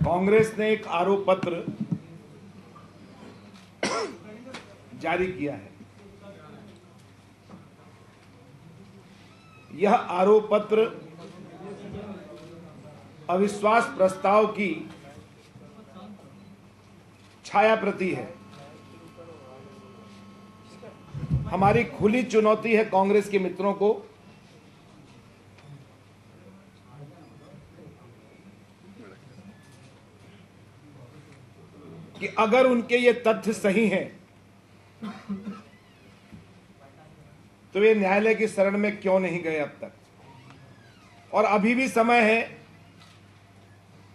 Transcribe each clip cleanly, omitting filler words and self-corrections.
कांग्रेस ने एक आरोप पत्र जारी किया है। यह आरोप पत्र अविश्वास प्रस्ताव की छाया प्रति है। हमारी खुली चुनौती है कांग्रेस के मित्रों को कि अगर उनके ये तथ्य सही हैं तो वे न्यायालय की शरण में क्यों नहीं गए अब तक, और अभी भी समय है,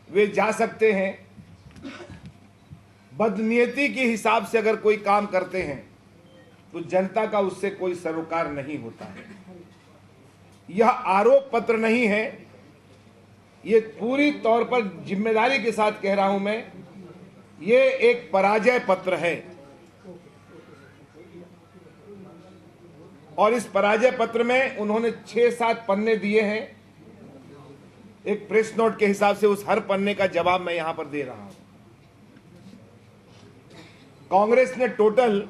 वे जा सकते हैं। बदनीयती के हिसाब से अगर कोई काम करते हैं तो जनता का उससे कोई सरोकार नहीं होता है। यह आरोप पत्र नहीं है, ये पूरी तौर पर जिम्मेदारी के साथ कह रहा हूं मैं, ये एक पराजय पत्र है। और इस पराजय पत्र में उन्होंने 6-7 पन्ने दिए हैं। एक प्रेस नोट के हिसाब से उस हर पन्ने का जवाब मैं यहां पर दे रहा हूं। कांग्रेस ने टोटल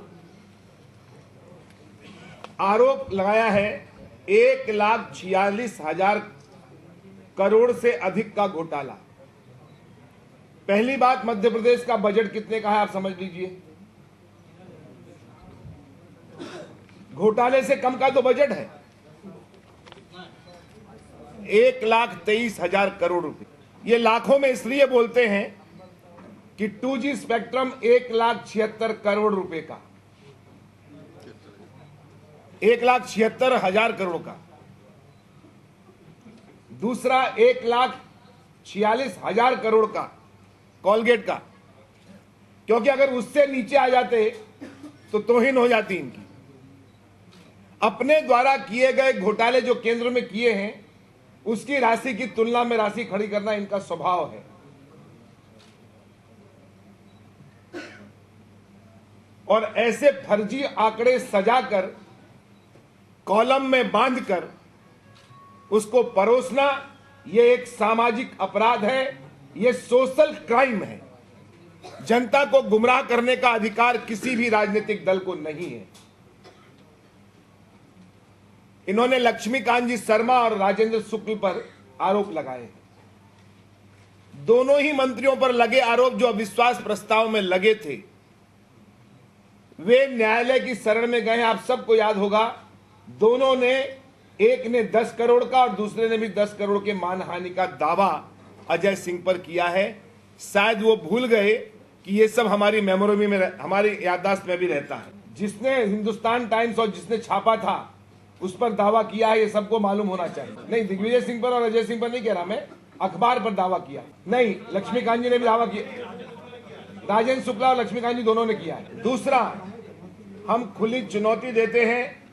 आरोप लगाया है 1,46,000 करोड़ से अधिक का घोटाला। पहली बात, मध्य प्रदेश का बजट कितने का है आप समझ लीजिए। घोटाले से कम का तो बजट है, 1,23,000 करोड़ रुपए। ये लाखों में इसलिए बोलते हैं कि 2G स्पेक्ट्रम 1,76,000 करोड़ रुपए का, 1,76,000 करोड़ का। दूसरा 1,46,000 करोड़ का कॉलगेट का, क्योंकि अगर उससे नीचे आ जाते तो तौहीन हो जाती इनकी। अपने द्वारा किए गए घोटाले जो केंद्र में किए हैं उसकी राशि की तुलना में राशि खड़ी करना इनका स्वभाव है। और ऐसे फर्जी आंकड़े सजाकर कॉलम में बांधकर उसको परोसना, यह एक सामाजिक अपराध है, यह सोशल क्राइम है। जनता को गुमराह करने का अधिकार किसी भी राजनीतिक दल को नहीं है। इन्होंने लक्ष्मीकांत जी शर्मा और राजेंद्र शुक्ल पर आरोप लगाए। दोनों ही मंत्रियों पर लगे आरोप जो अविश्वास प्रस्ताव में लगे थे, वे न्यायालय की शरण में गए। आप सबको याद होगा, दोनों ने, एक ने 10 करोड़ का और दूसरे ने भी 10 करोड़ के मानहानि का दावा अजय सिंह पर किया है। शायद वो भूल गए कि ये सब हमारी मेमोरी में, हमारी याददाश्त में भी रहता है। जिसने हिंदुस्तान टाइम्स और जिसने छापा था उस पर दावा किया है, ये सबको मालूम होना चाहिए। नहीं, दिग्विजय सिंह पर और अजय सिंह पर नहीं कह रहा मैं, अखबार पर दावा किया। नहीं, लक्ष्मीकांत जी ने भी दावा किया, राजेंद्र शुक्ला और लक्ष्मीकांत जी दोनों ने किया है। दूसरा, हम खुली चुनौती देते हैं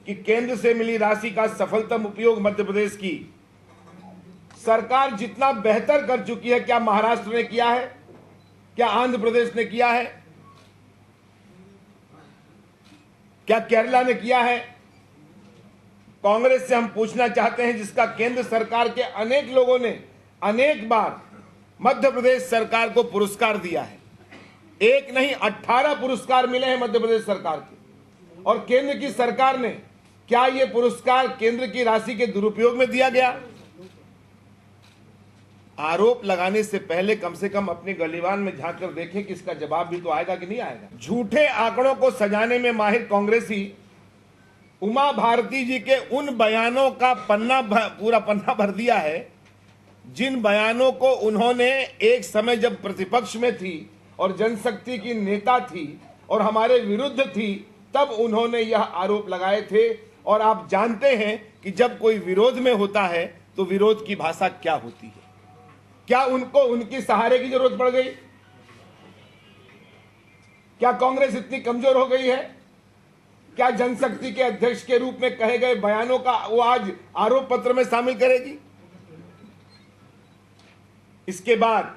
कि केंद्र से मिली राशि का सफलतम उपयोग मध्य प्रदेश की सरकार जितना बेहतर कर चुकी है, क्या महाराष्ट्र ने किया है, क्या आंध्र प्रदेश ने किया है, क्या केरला ने किया है? कांग्रेस से हम पूछना चाहते हैं, जिसका केंद्र सरकार के अनेक लोगों ने अनेक बार मध्य प्रदेश सरकार को पुरस्कार दिया है। एक नहीं 18 पुरस्कार मिले हैं मध्य प्रदेश सरकार के। और केंद्र की सरकार ने, क्या यह पुरस्कार केंद्र की राशि के दुरुपयोग में दिया गया? आरोप लगाने से पहले कम से कम अपने गलीबान में झांक कर देखें कि इसका जवाब भी तो आएगा कि नहीं आएगा। झूठे आंकड़ों को सजाने में माहिर कांग्रेसी उमा भारती जी के उन बयानों का पूरा पन्ना भर दिया है, जिन बयानों को उन्होंने एक समय जब प्रतिपक्ष में थी और जनशक्ति की नेता थी और हमारे विरुद्ध थी, तब उन्होंने यह आरोप लगाए थे। और आप जानते हैं कि जब कोई विरोध में होता है तो विरोध की भाषा क्या होती है। क्या उनको उनकी सहारे की जरूरत पड़ गई? क्या कांग्रेस इतनी कमजोर हो गई है? क्या जनशक्ति के अध्यक्ष के रूप में कहे गए बयानों का वो आज आरोप पत्र में शामिल करेगी? इसके बाद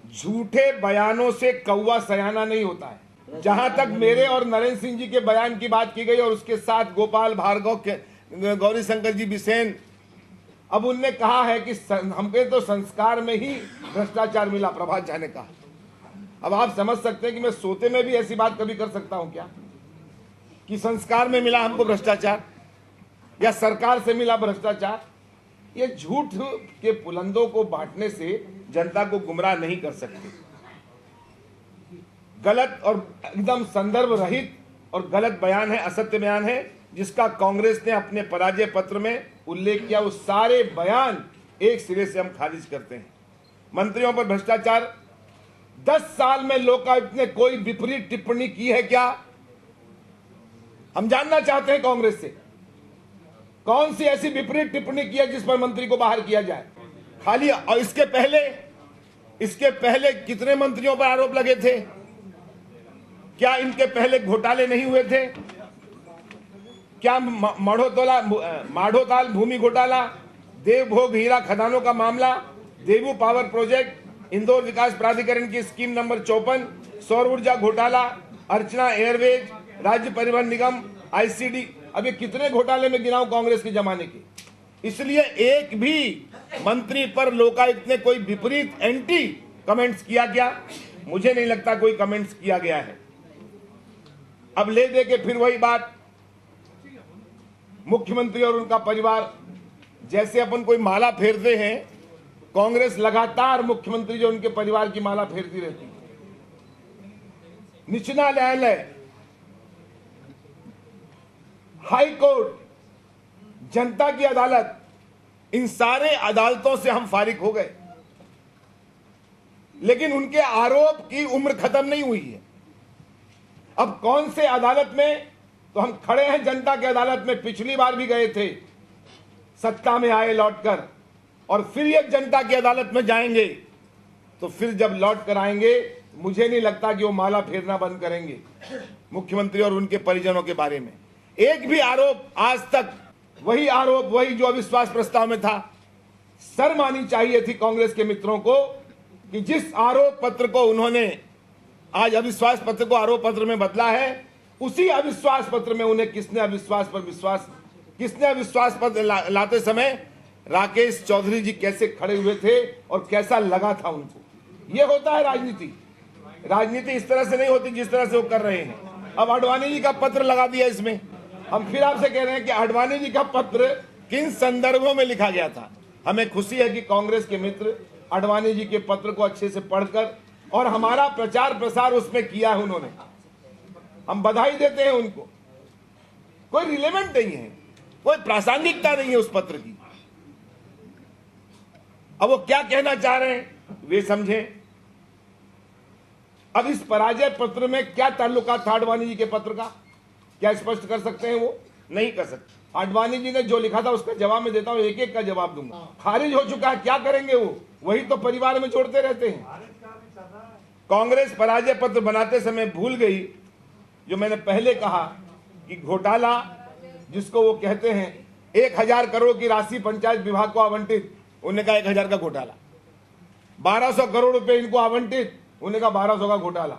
झूठे बयानों से कौवा सयाना नहीं होता है। जहां तक मेरे और नरेंद्र सिंह जी के बयान की बात की गई और उसके साथ गोपाल भार्गव, गौरी शंकर जी बिसेन अब उनने कहा है कि हमके तो संस्कार में ही भ्रष्टाचार मिला, प्रभात झा ने कहा। अब आप समझ सकते हैं कि मैं सोते में भी ऐसी बात कभी कर सकता हूं क्या, कि संस्कार में मिला हमको भ्रष्टाचार या सरकार से मिला भ्रष्टाचार। ये झूठ के पुलंदों को बांटने से जनता को गुमराह नहीं कर सकते। गलत और एकदम संदर्भ रहित और गलत बयान है, असत्य बयान है, जिसका कांग्रेस ने अपने पराजय पत्र में उल्लेख किया। वो सारे बयान एक सिरे से हम खारिज करते हैं। मंत्रियों पर भ्रष्टाचार, 10 साल में लोकायुक्त ने कोई विपरीत टिप्पणी की है क्या? हम जानना चाहते हैं कांग्रेस से, कौन सी ऐसी विपरीत टिप्पणी की है जिस पर मंत्री को बाहर किया जाए? खाली। और इसके पहले कितने मंत्रियों पर आरोप लगे थे? क्या इनके पहले घोटाले नहीं हुए थे? क्या माढ़ोताल भूमि घोटाला, देवभोग हीरा खदानों का मामला, देवू पावर प्रोजेक्ट, इंदौर विकास प्राधिकरण की स्कीम नंबर 54, सौर ऊर्जा घोटाला, अर्चना एयरवेज, राज्य परिवहन निगम, आईसीडी, अभी कितने घोटाले में गिनाऊं कांग्रेस के जमाने के। इसलिए एक भी मंत्री पर लोकायुक्त ने कोई विपरीत एंटी कमेंट्स किया क्या? मुझे नहीं लगता कोई कमेंट्स किया गया है। अब ले दे के फिर वही बात, मुख्यमंत्री और उनका परिवार जैसे अपन कोई माला फेरते हैं, कांग्रेस लगातार मुख्यमंत्री जो उनके परिवार की माला फेरती रहती है। निचला न्यायालय, हाई कोर्ट, जनता की अदालत, इन सारे अदालतों से हम फारिग हो गए, लेकिन उनके आरोप की उम्र खत्म नहीं हुई है। अब कौन से अदालत में? तो हम खड़े हैं जनता की अदालत में। पिछली बार भी गए थे, सत्ता में आए लौटकर, और फिर ये जनता की अदालत में जाएंगे। तो फिर जब लौट कर आएंगे, मुझे नहीं लगता कि वो माला फेरना बंद करेंगे मुख्यमंत्री और उनके परिजनों के बारे में। एक भी आरोप आज तक, वही आरोप, वही जो अविश्वास प्रस्ताव में था। शर्म आनी चाहिए थी कांग्रेस के मित्रों को कि जिस आरोप पत्र को उन्होंने आज अविश्वास पत्र को आरोप पत्र में बदला है, उसी अविश्वास पत्र में उन्हें किसने अविश्वास पत्र लाते समय राकेश चौधरी जी कैसे खड़े हुए थे और कैसा लगा था उनको। ये होता है राजनीति। राजनीति इस तरह से नहीं होती जिस तरह से वो कर रहे हैं। अब आडवाणी जी का पत्र लगा दिया इसमें। हम फिर आपसे कह रहे हैं कि आडवाणी जी का पत्र किन संदर्भों में लिखा गया था। हमें खुशी है कि कांग्रेस के मित्र आडवाणी जी के पत्र को अच्छे से पढ़कर और हमारा प्रचार प्रसार उसमें किया है उन्होंने। हम बधाई देते हैं उनको। कोई रिलेवेंट नहीं है, कोई प्रासंगिकता नहीं है उस पत्र की। अब वो क्या कहना चाह रहे हैं वे समझें। अब इस पराजय पत्र में क्या ताल्लुकात था आडवाणी जी के पत्र का? क्या स्पष्ट कर सकते हैं? वो नहीं कर सकते। आडवाणी जी ने जो लिखा था उसका जवाब मैं देता हूं, एक एक का जवाब दूंगा। खारिज हो चुका है, क्या करेंगे वो? वही तो परिवार में जोड़ते रहते हैं। कांग्रेस पराजय पत्र बनाते समय भूल गई जो मैंने पहले कहा कि घोटाला जिसको वो कहते हैं 1000 करोड़ की राशि पंचायत विभाग को आवंटित, उन्होंने कहा 1000 का घोटाला। 1200 करोड़ रुपए इनको आवंटित, उन्होंने कहा 1200 का घोटाला।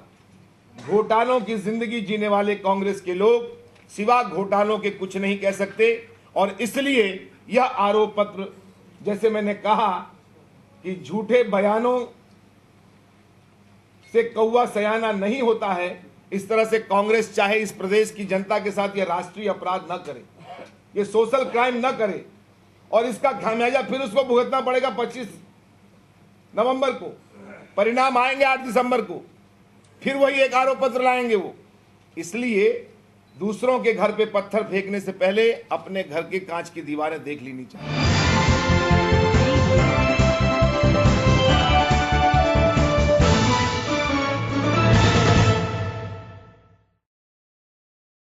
घोटालों की जिंदगी जीने वाले कांग्रेस के लोग सिवा घोटालों के कुछ नहीं कह सकते। और इसलिए यह आरोप पत्र, जैसे मैंने कहा कि झूठे बयानों से कौवा सयाना नहीं होता है, इस तरह से कांग्रेस चाहे इस प्रदेश की जनता के साथ यह राष्ट्रीय अपराध न करे, ये सोशल क्राइम न करे, और इसका खामियाजा फिर उसको भुगतना पड़ेगा 25 नवंबर को। परिणाम आएंगे 8 दिसंबर को, फिर वही एक आरोप पत्र लाएंगे वो। इसलिए दूसरों के घर पे पत्थर फेंकने से पहले अपने घर के कांच की दीवारें देख लेनी चाहिए।